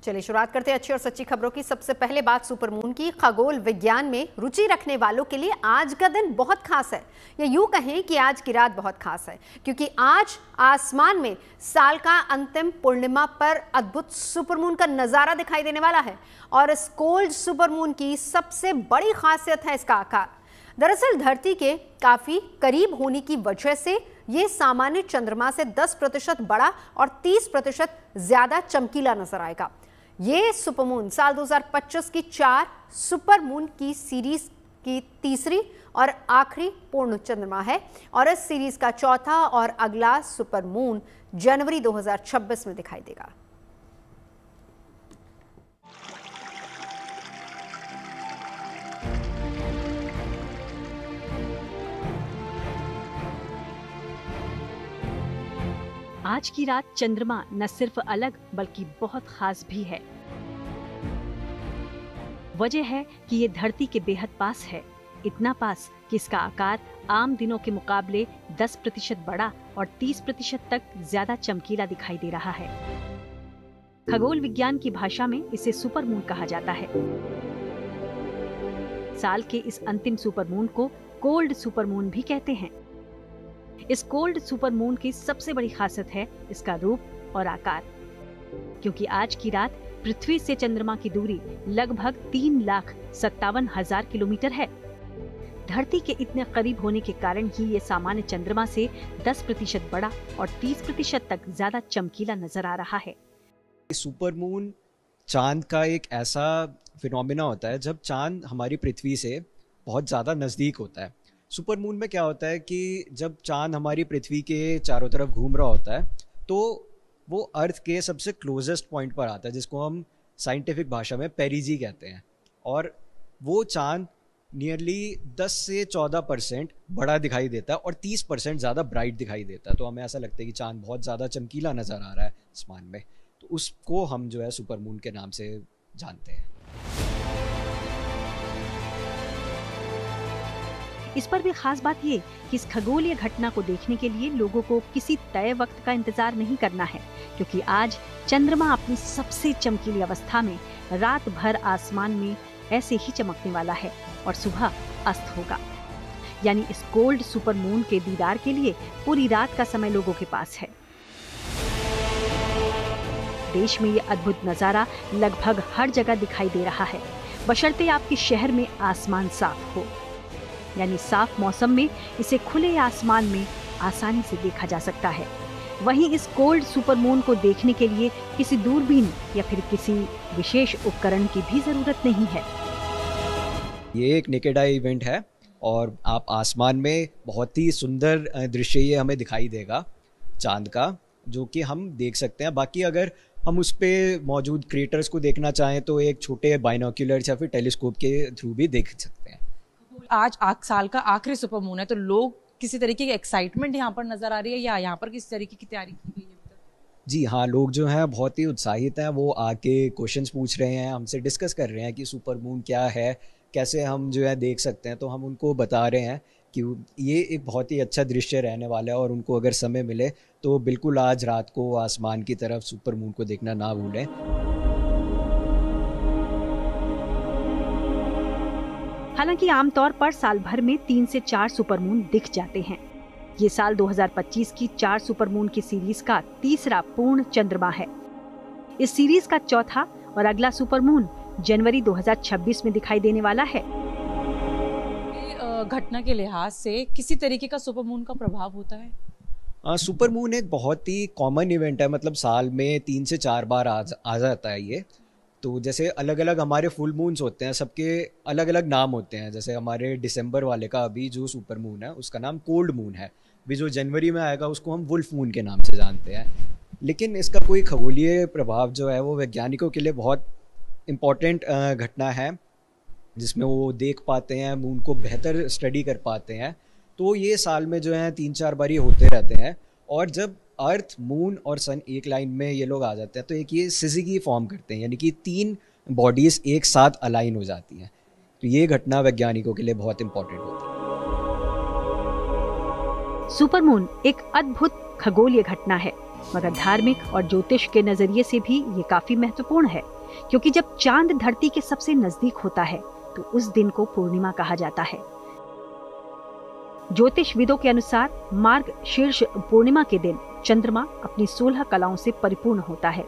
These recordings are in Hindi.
चलिए शुरुआत करते हैं अच्छी और सच्ची खबरों की। सबसे पहले बात सुपरमून की। खगोल विज्ञान में रुचि रखने वालों के लिए आज का दिन बहुत खास है, या यूं कहें कि आज की रात बहुत खास है, क्योंकि आज आसमान में साल का अंतिम पूर्णिमा पर अद्भुत सुपरमून का नजारा दिखाई देने वाला है। और इस कोल्ड सुपरमून की सबसे बड़ी खासियत है इसका आकार। दरअसल धरती के काफी करीब होने की वजह से ये सामान्य चंद्रमा से 10% बड़ा और 30% ज्यादा चमकीला नजर आएगा। ये सुपरमून साल 2025 की 4 सुपरमून की सीरीज की तीसरी और आखिरी पूर्ण चंद्रमा है, और इस सीरीज का चौथा और अगला सुपरमून जनवरी 2026 में दिखाई देगा। आज की रात चंद्रमा न सिर्फ अलग बल्कि बहुत खास भी है। वजह है कि ये धरती के बेहद पास है, इतना पास कि इसका आकार आम दिनों के मुकाबले 10% बड़ा और 30% तक ज्यादा चमकीला दिखाई दे रहा है। खगोल विज्ञान की भाषा में इसे सुपरमून कहा जाता है। साल के इस अंतिम सुपरमून को कोल्ड सुपरमून भी कहते हैं। इस कोल्ड सुपरमून की सबसे बड़ी खासियत है इसका रूप और आकार, क्योंकि आज की रात पृथ्वी से चंद्रमा की दूरी लगभग 3,57,000 किलोमीटर है। धरती के इतने करीब होने के कारण ही ये सामान्य चंद्रमा से 10% बड़ा और 30% तक ज्यादा चमकीला नजर आ रहा है। सुपरमून चांद का एक ऐसा फिनोमिना होता है जब चांद हमारी पृथ्वी से बहुत ज़्यादा नज़दीक होता है। सुपरमून में क्या होता है कि जब चांद हमारी पृथ्वी के चारों तरफ घूम रहा होता है तो वो अर्थ के सबसे क्लोजेस्ट पॉइंट पर आता है, जिसको हम साइंटिफिक भाषा में पेरिजी कहते हैं। और वो चांद नियरली 10 से 14% बड़ा दिखाई देता है और 30% ज़्यादा ब्राइट दिखाई देता है। तो हमें ऐसा लगता है कि चांद बहुत ज़्यादा चमकीला नज़र आ रहा है आसमान में, तो उसको हम जो है सुपरमून के नाम से जानते हैं। इस पर भी खास बात ये कि इस खगोलीय घटना को देखने के लिए लोगों को किसी तय वक्त का इंतजार नहीं करना है, क्योंकि आज चंद्रमा अपनी सबसे चमकीली अवस्था में रात भर आसमान में ऐसे ही चमकने वाला है और सुबह अस्त होगा। यानी इस कोल्ड सुपरमून के दीदार के लिए पूरी रात का समय लोगों के पास है। देश में ये अद्भुत नजारा लगभग हर जगह दिखाई दे रहा है, बशर्ते आपके शहर में आसमान साफ हो। यानी साफ मौसम में इसे खुले आसमान में आसानी से देखा जा सकता है। वहीं इस कोल्ड सुपरमून को देखने के लिए किसी दूरबीन या फिर किसी विशेष उपकरण की भी जरूरत नहीं है। ये एक नेकेड आई इवेंट है और आप आसमान में बहुत ही सुंदर दृश्य ये हमें दिखाई देगा चांद का, जो कि हम देख सकते हैं। बाकी अगर हम उस पे मौजूद क्रेटर्स को देखना चाहें तो एक छोटे बाइनोक्यूलर्स या फिर टेलीस्कोप के थ्रू भी देख सकते हैं। आज साल का आखिरी सुपरमून है, तो लोग किसी तरीके की एक्साइटमेंट यहाँ पर नजर आ रही है या यहाँ पर किसी तरीके की तैयारी की गई है? जी हाँ, लोग जो हैं बहुत ही उत्साहित हैं। वो आके क्वेश्चंस पूछ रहे हैं, हमसे डिस्कस कर रहे हैं कि सुपरमून क्या है, कैसे हम जो है देख सकते हैं। तो हम उनको बता रहे हैं कि ये एक बहुत ही अच्छा दृश्य रहने वाला है और उनको अगर समय मिले तो बिल्कुल आज रात को आसमान की तरफ सुपरमून को देखना ना भूलें। हालांकि आमतौर पर साल भर में 3 से 4 सुपरमून दिख जाते हैं। ये साल 2025 की 4 सुपरमून की सीरीज का तीसरा पूर्ण चंद्रमा है। इस सीरीज का चौथा और अगला सुपरमून जनवरी 2026 में दिखाई देने वाला है। घटना के लिहाज से किसी तरीके का सुपरमून का प्रभाव होता है? सुपरमून एक बहुत ही कॉमन इवेंट है, मतलब साल में 3 से 4 बार आ जाता है ये। तो जैसे अलग अलग हमारे फुल मून्स होते हैं, सबके अलग अलग नाम होते हैं। जैसे हमारे दिसंबर वाले का अभी जो सुपर मून है उसका नाम कोल्ड मून है। अभी जो जनवरी में आएगा उसको हम वुल्फ मून के नाम से जानते हैं। लेकिन इसका कोई खगोलीय प्रभाव जो है वो वैज्ञानिकों के लिए बहुत इम्पॉर्टेंट घटना है, जिसमें वो देख पाते हैं, मून को बेहतर स्टडी कर पाते हैं। तो ये साल में जो है 3-4 बार ये होते रहते हैं। और जब अर्थ, मून और सन एक लाइन में ये लोग आ जाते हैं तो एक ये सिज़िगी फॉर्म करते हैं, यानी कि 3 बॉडीज़ एक साथ अलाइन हो जाती हैं। तो ये घटना वैज्ञानिकों के लिए बहुत इंपॉर्टेंट होती है। सुपरमून एक अद्भुत खगोलीय घटना है मगर धार्मिक और ज्योतिष के नजरिए से भी ये काफी महत्वपूर्ण है, क्योंकि जब चांद धरती के सबसे नजदीक होता है तो उस दिन को पूर्णिमा कहा जाता है। ज्योतिषविदों के अनुसार मार्ग शीर्ष पूर्णिमा के दिन चंद्रमा अपनी 16 कलाओं से परिपूर्ण होता है।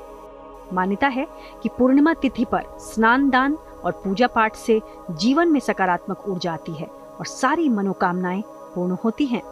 मान्यता है कि पूर्णिमा तिथि पर स्नान दान और पूजा पाठ से जीवन में सकारात्मक ऊर्जा आती है और सारी मनोकामनाएं पूर्ण होती हैं।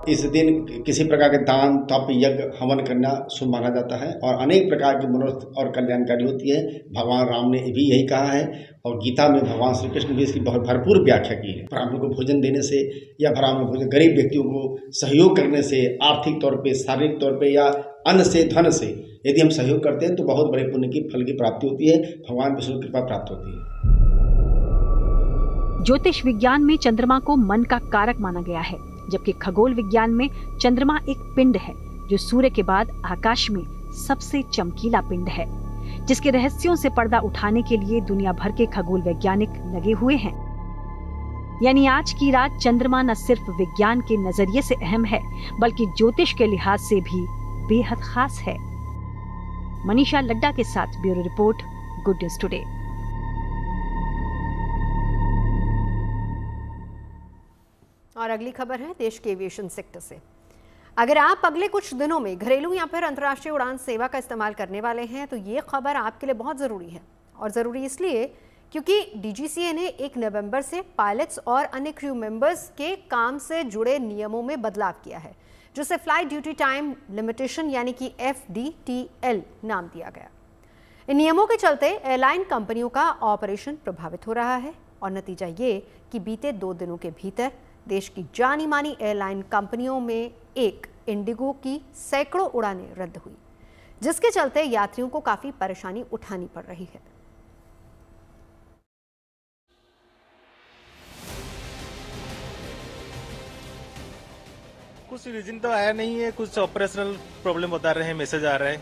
इस दिन किसी प्रकार के दान तप यज्ञ हवन करना शुभ माना जाता है और अनेक प्रकार की मनोरथ और कल्याणकारी होती है। भगवान राम ने भी यही कहा है और गीता में भगवान श्री कृष्ण भी इसकी बहुत भरपूर व्याख्या की है। ब्राह्मण को भोजन देने से या ब्राह्मण भोजन गरीब व्यक्तियों को सहयोग करने से, आर्थिक तौर पे, शारीरिक तौर पे या अन्न से, धन से यदि हम सहयोग करते हैं तो बहुत बड़े पुण्य की फल की प्राप्ति होती है, भगवान विष्णु की कृपा प्राप्त होती है। ज्योतिष विज्ञान में चंद्रमा को मन का कारक माना गया है, जबकि खगोल विज्ञान में चंद्रमा एक पिंड है जो सूर्य के बाद आकाश में सबसे चमकीला पिंड है, जिसके रहस्यों से पर्दा उठाने के लिए दुनिया भर के खगोल वैज्ञानिक लगे हुए हैं। यानी आज की रात चंद्रमा न सिर्फ विज्ञान के नजरिए से अहम है, बल्कि ज्योतिष के लिहाज से भी बेहद खास है। मनीषा लड्डा के साथ bureau report, good news today. और अगली खबर है देश के एविएशन सेक्टर से। अगर आप अगले कुछ दिनों में घरेलू या फिर अंतर्राष्ट्रीय उड़ान सेवा का इस्तेमाल करने वाले हैं तो ये खबर आपके लिए बहुत ज़रूरी है। और ज़रूरी इसलिए क्योंकि डीजीसीए ने 1 नवंबर से पायलट्स और अन्य क्रू मेंबर्स के काम से जुड़े नियमों में बदलाव किया है, जिसे फ्लाइट ड्यूटी टाइम लिमिटेशन यानी कि FDTL नाम दिया गया। इन नियमों के चलते एयरलाइन कंपनियों का ऑपरेशन प्रभावित हो रहा है और नतीजा ये कि बीते 2 दिनों के भीतर देश की जानी मानी एयरलाइन कंपनियों में एक इंडिगो की सैकड़ों उड़ानें रद्द हुई, जिसके चलते यात्रियों को काफी परेशानी उठानी पड़ रही है। कुछ रीजन तो आया नहीं है, कुछ ऑपरेशनल प्रॉब्लम बता रहे हैं, मैसेज आ रहा है।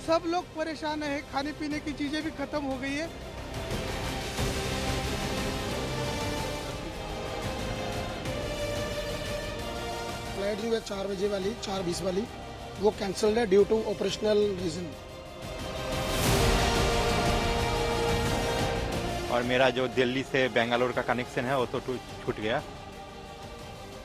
सब लोग परेशान है, खाने पीने की चीजें भी खत्म हो गई है। फ्लाइट जो है 4 बजे वाली, 4:20 वाली, वो कैंसल्ड है ड्यू टू ऑपरेशनल रीजन। और मेरा जो दिल्ली से बेंगलोर का कनेक्शन है वो तो छूट गया।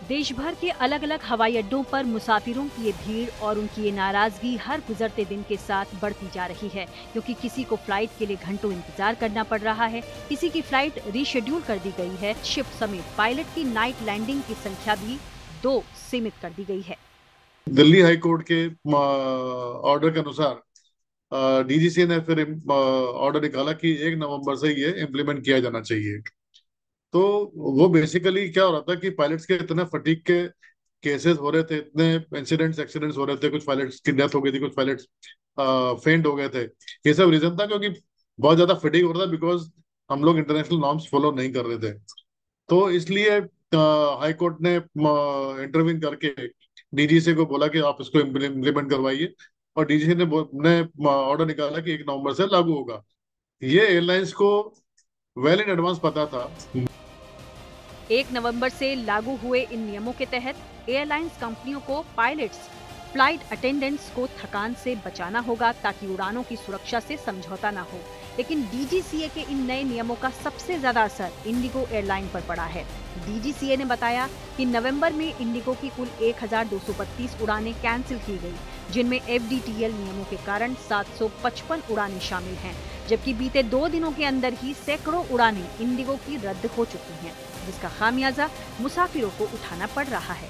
देश भर के अलग अलग हवाई अड्डों पर मुसाफिरों की ये भीड़ और उनकी ये नाराजगी हर गुजरते दिन के साथ बढ़ती जा रही है, क्योंकि किसी को फ्लाइट के लिए घंटों इंतजार करना पड़ रहा है, किसी की फ्लाइट रीशेड्यूल कर दी गई है। शिफ्ट समेत पायलट की नाइट लैंडिंग की संख्या भी 2 सीमित कर दी गई है। दिल्ली हाई कोर्ट के ऑर्डर के अनुसार डीजीसीए ने फिर ऑर्डर निकाला कि 1 नवंबर से ये इम्प्लीमेंट किया जाना चाहिए। तो वो बेसिकली क्या हो रहा था कि पायलट्स के इतने फटीग के केसेस हो रहे थे, इतने एक्सीडेंट्स हो रहे थे, कुछ पायलट्स की डेथ हो गई थी, कुछ पायलट्स फेंट हो गए थे। ये सब रीजन था क्योंकि बहुत ज्यादा फटीग हो रहा था, बिकॉज हम लोग इंटरनेशनल नॉर्म्स फॉलो नहीं कर रहे थे। तो इसलिए हाई कोर्ट ने इंटरवीन करके डीजीसीए को बोला कि आप इसको इम्प्लीमेंट करवाइए, और डीजीसीए ने ऑर्डर निकाला कि 1 नवंबर से लागू होगा। ये एयरलाइंस को वेल इन एडवांस पता था। 1 नवंबर से लागू हुए इन नियमों के तहत एयरलाइंस कंपनियों को पायलट्स, फ्लाइट अटेंडेंट्स को थकान से बचाना होगा ताकि उड़ानों की सुरक्षा से समझौता ना हो। लेकिन डीजीसीए के इन नए नियमों का सबसे ज्यादा असर इंडिगो एयरलाइन पर पड़ा है। डीजीसीए ने बताया कि नवंबर में इंडिगो की कुल 1232 उड़ानें कैंसिल की गई, जिनमें FDTL नियमों के कारण 755 उड़ानें शामिल हैं, जबकि बीते 2 दिनों के अंदर ही सैकड़ों उड़ानें इंडिगो की रद्द हो चुकी हैं, जिसका खामियाजा मुसाफिरों को उठाना पड़ रहा है।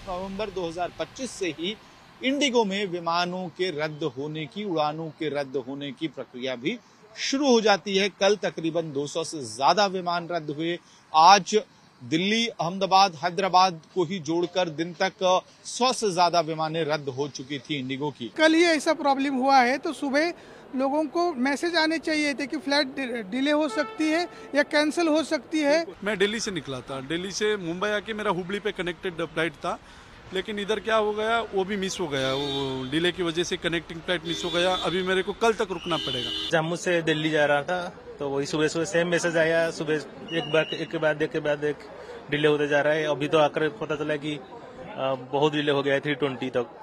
नवंबर 2025 से ही इंडिगो में विमानों के रद्द होने की, उड़ानों के रद्द होने की प्रक्रिया भी शुरू हो जाती है। कल तकरीबन 200 से ज्यादा विमान रद्द हुए। आज दिल्ली, अहमदाबाद, हैदराबाद को ही जोड़कर दिन तक 100 से ज्यादा विमानें रद्द हो चुकी थी इंडिगो की। कल ही ऐसा प्रॉब्लम हुआ है तो सुबह लोगों को मैसेज आने चाहिए थे कि फ्लाइट डिले हो सकती है या कैंसिल हो सकती है। मैं दिल्ली से निकला था, दिल्ली से मुंबई आके मेरा हुबली पे कनेक्टेड फ्लाइट था, लेकिन इधर क्या हो गया, वो भी मिस हो गया, वो डिले की वजह से कनेक्टिंग फ्लाइट मिस हो गया। अभी मेरे को कल तक रुकना पड़ेगा। जम्मू से दिल्ली जा रहा था तो वही सुबह सेम मैसेज आया, सुबह एक के बाद एक डिले होते जा रहा है। अभी तो आकर पता चला कि बहुत डिले हो गया है 320 तक।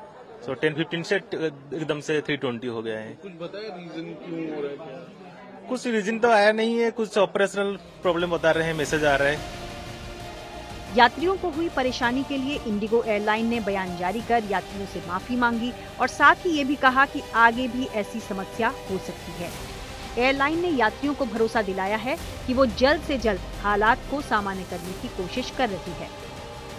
सो 10:15 से एकदम से 320 हो गया है। कुछ बताया रीजन क्यों हो रहा है क्या? कुछ रीजन तो आया नहीं है, कुछ ऑपरेशनल प्रॉब्लम बता रहे हैं, मैसेज आ रहा है। यात्रियों को हुई परेशानी के लिए इंडिगो एयरलाइन ने बयान जारी कर यात्रियों से माफी मांगी और साथ ही ये भी कहा कि आगे भी ऐसी समस्या हो सकती है। एयरलाइन ने यात्रियों को भरोसा दिलाया है कि वो जल्द से जल्द हालात को सामान्य करने की कोशिश कर रही है।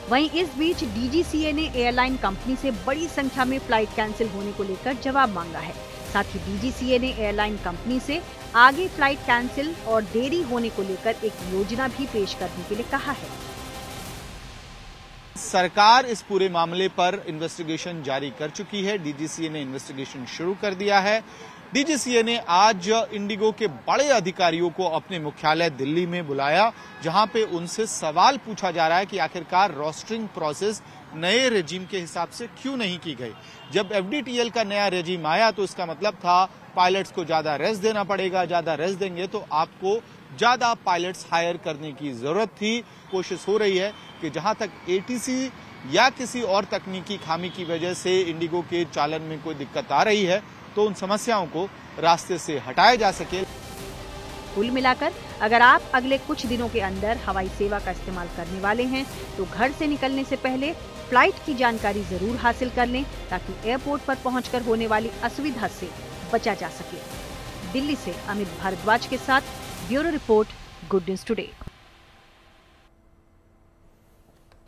वहीं इस बीच डीजीसीए ने एयरलाइन कंपनी से बड़ी संख्या में फ्लाइट कैंसिल होने को लेकर जवाब मांगा है। साथ ही डीजीसीए ने एयरलाइन कंपनी से आगे फ्लाइट कैंसिल और देरी होने को लेकर एक योजना भी पेश करने के लिए कहा है। सरकार इस पूरे मामले पर इन्वेस्टिगेशन जारी कर चुकी है। डीजीसीए ने इन्वेस्टिगेशन शुरू कर दिया है। डीजीसीए ने आज इंडिगो के बड़े अधिकारियों को अपने मुख्यालय दिल्ली में बुलाया, जहां पे उनसे सवाल पूछा जा रहा है कि आखिरकार रोस्टरिंग प्रोसेस नए रेजिम के हिसाब से क्यों नहीं की गई। जब एफडीटीएल का नया रेजिम आया तो इसका मतलब था पायलट्स को ज्यादा रेस्ट देना पड़ेगा, ज्यादा रेस्ट देंगे तो आपको ज्यादा पायलट्स हायर करने की जरूरत थी। कोशिश हो रही है कि जहां तक एटीसी या किसी और तकनीकी खामी की वजह से इंडिगो के चालन में कोई दिक्कत आ रही है तो उन समस्याओं को रास्ते से हटाया जा सके। कुल मिलाकर अगर आप अगले कुछ दिनों के अंदर हवाई सेवा का इस्तेमाल करने वाले हैं तो घर से निकलने से पहले फ्लाइट की जानकारी जरूर हासिल कर लें ताकि एयरपोर्ट पर पहुंचकर होने वाली असुविधा से बचा जा सके। दिल्ली से अमित भारद्वाज के साथ bureau report, good news today.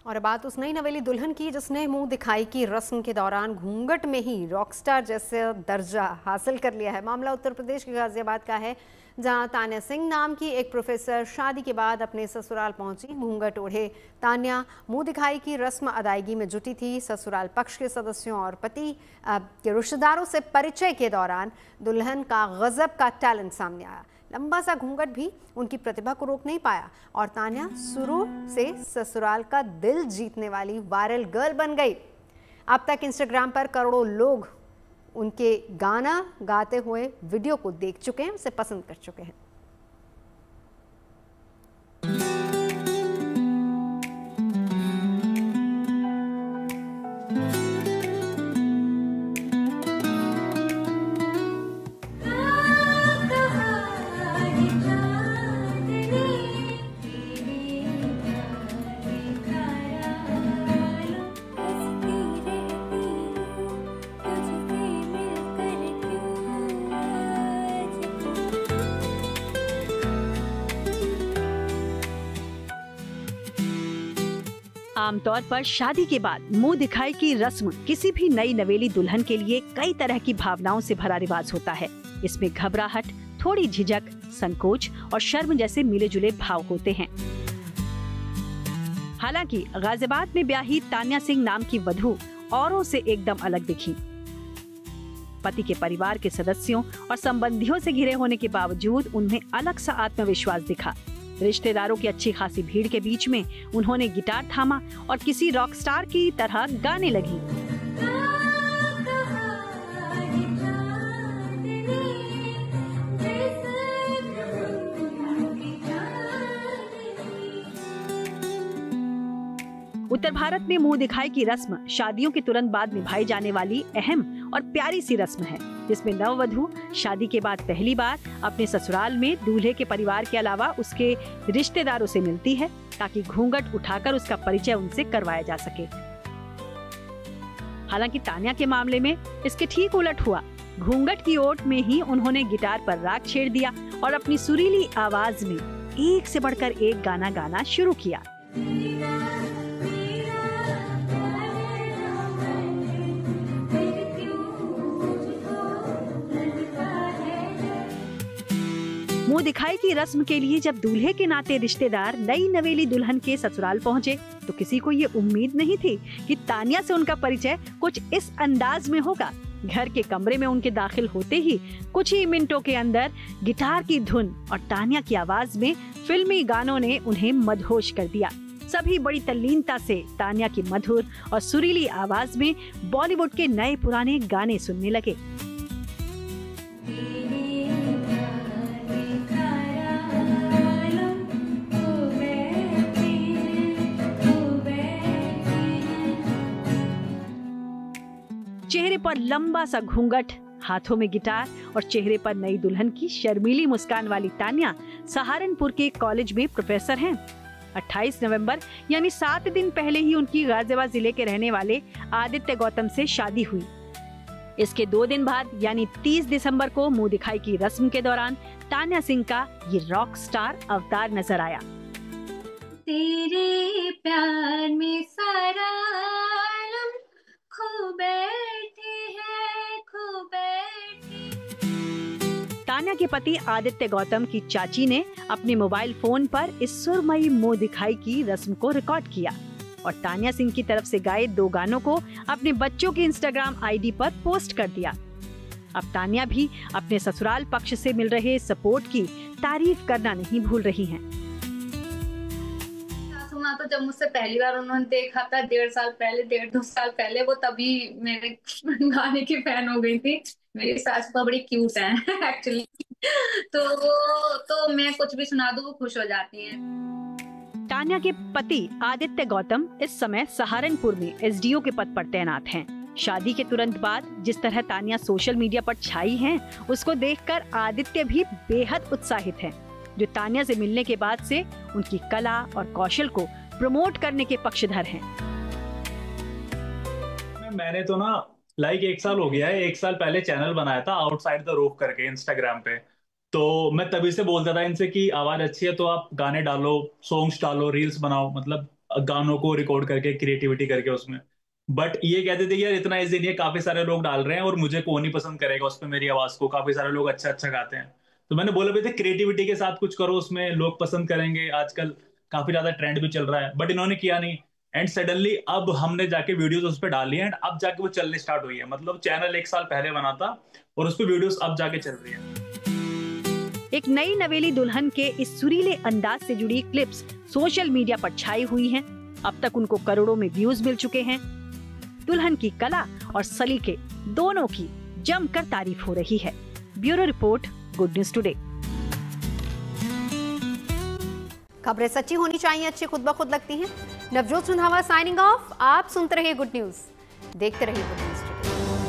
और बात उस नई नवेली दुल्हन की जिसने मुंह दिखाई की रस्म के दौरान घूंघट में ही रॉकस्टार जैसे दर्जा हासिल कर लिया है। मामला उत्तर प्रदेश के गाजियाबाद का है, जहां तान्या सिंह नाम की एक प्रोफेसर शादी के बाद अपने ससुराल पहुंची। घूंघट ओढ़े तान्या मुंह दिखाई की रस्म अदायगी में जुटी थी। ससुराल पक्ष के सदस्यों और पति के रिश्तेदारों से परिचय के दौरान दुल्हन का गजब का टैलेंट सामने आया। लंबा सा घूंघट भी उनकी प्रतिभा को रोक नहीं पाया और तान्या शुरू से ससुराल का दिल जीतने वाली वायरल गर्ल बन गई। अब तक इंस्टाग्राम पर करोड़ों लोग उनके गाना गाते हुए वीडियो को देख चुके हैं, उसे पसंद कर चुके हैं। आमतौर पर शादी के बाद मुंह दिखाई की रस्म किसी भी नई नवेली दुल्हन के लिए कई तरह की भावनाओं से भरा रिवाज होता है। इसमें घबराहट, थोड़ी झिझक, संकोच और शर्म जैसे मिले जुले भाव होते हैं। हालांकि गाजियाबाद में ब्याही तान्या सिंह नाम की वधू औरों से एकदम अलग दिखी। पति के परिवार के सदस्यों और संबंधियों से घिरे होने के बावजूद उनमें अलग सा आत्मविश्वास दिखा। रिश्तेदारों की अच्छी खासी भीड़ के बीच में उन्होंने गिटार थामा और किसी रॉक स्टार की तरह गाने लगी। उत्तर भारत में मुंह दिखाई की रस्म शादियों के तुरंत बाद निभाई जाने वाली अहम और प्यारी सी रस्म है, जिसमें नववधू शादी के बाद पहली बार अपने ससुराल में दूल्हे के परिवार के अलावा उसके रिश्तेदारों से मिलती है ताकि घूंघट उठाकर उसका परिचय उनसे करवाया जा सके। हालांकि तान्या के मामले में इसके ठीक उलट हुआ। घूंघट की ओट में ही उन्होंने गिटार पर राग छेड़ दिया और अपनी सुरीली आवाज में एक से बढ़कर एक गाना गाना शुरू किया। मुंह दिखाई की रस्म के लिए जब दूल्हे के नाते रिश्तेदार नई नवेली दुल्हन के ससुराल पहुंचे तो किसी को ये उम्मीद नहीं थी कि तान्या से उनका परिचय कुछ इस अंदाज में होगा। घर के कमरे में उनके दाखिल होते ही कुछ ही मिनटों के अंदर गिटार की धुन और तान्या की आवाज में फिल्मी गानों ने उन्हें मदहोश कर दिया। सभी बड़ी तल्लीनता से तान्या की मधुर और सुरीली आवाज में बॉलीवुड के नए पुराने गाने सुनने लगे। चेहरे पर लंबा सा घूंघट, हाथों में गिटार और चेहरे पर नई दुल्हन की शर्मीली मुस्कान वाली तान्या सहारनपुर के कॉलेज में प्रोफेसर हैं। 28 नवंबर यानी 7 दिन पहले ही उनकी गाजियाबाद जिले के रहने वाले आदित्य गौतम से शादी हुई। इसके 2 दिन बाद यानी 30 दिसंबर को मुंह दिखाई की रस्म के दौरान तान्या सिंह का ये रॉक स्टार अवतार नजर आया। तेरे प्यार में सारा आलम खो बैठे हैं, खो बैठे। तान्या के पति आदित्य गौतम की चाची ने अपने मोबाइल फोन पर इस सुरमई मुंह दिखाई की रस्म को रिकॉर्ड किया और तान्या सिंह की तरफ से गाए 2 गानों को अपने बच्चों की इंस्टाग्राम आईडी पर पोस्ट कर दिया। अब तान्या भी अपने ससुराल पक्ष से मिल रहे सपोर्ट की तारीफ करना नहीं भूल रही हैं। सासू माँ तो जब मुझसे पहली बार उन्होंने देखा था 1.5 साल पहले वो तभी मेरे गाने की फैन हो गई थी। मेरी सासू तो बड़ी क्यूट है एक्चुअली, तो मैं कुछ भी सुना दूं वो खुश हो जाती हैं। तान्या के पति आदित्य गौतम इस समय सहारनपुर में एसडीओ के पद पर तैनात हैं। शादी के तुरंत बाद जिस तरह तान्या सोशल मीडिया पर छाई हैं, उसको देखकर आदित्य भी बेहद उत्साहित हैं, जो तान्या से मिलने के बाद से उनकी कला और कौशल को प्रमोट करने के पक्षधर हैं। मैंने तो ना 1 साल हो गया है, 1 साल पहले चैनल बनाया था आउटसाइड द रोफ करके इंस्टाग्राम पे। तो मैं तभी से बोलता था इनसे कि आवाज अच्छी है तो आप गाने डालो, सॉन्ग्स डालो, रील्स बनाओ, मतलब गानों को रिकॉर्ड करके क्रिएटिविटी करके उसमें। बट ये कहते थे यार इतना इजी नहीं है, काफी सारे लोग डाल रहे हैं और मुझे कौन ही पसंद करेगा उस पर मेरी आवाज को, काफी सारे लोग अच्छा अच्छा गाते हैं। तो मैंने बोला भी थे क्रिएटिविटी के साथ कुछ करो, उसमें लोग पसंद करेंगे, आजकल काफी ज्यादा ट्रेंड भी चल रहा है। बट इन्होंने किया नहीं एंड सडनली अब हमने जाके वीडियोस उस पर डाली है एंड अब जाके वो चलने स्टार्ट हुई है। मतलब चैनल 1 साल पहले बना था और उस पर वीडियोस अब जाके चल रही है। एक नई नवेली दुल्हन के इस सुरीले अंदाज से जुड़ी क्लिप्स सोशल मीडिया पर छाई हुई हैं। अब तक उनको करोड़ों में व्यूज मिल चुके हैं। दुल्हन की कला और सलीके दोनों की जमकर तारीफ हो रही है। Bureau report, good news today. खबरें सच्ची होनी चाहिए, अच्छी खुद ब खुद लगती हैं। Navjot Randhawa signing off. आप सुनते रहिए गुड न्यूज, देखते रहिए गुड न्यूज टुडे।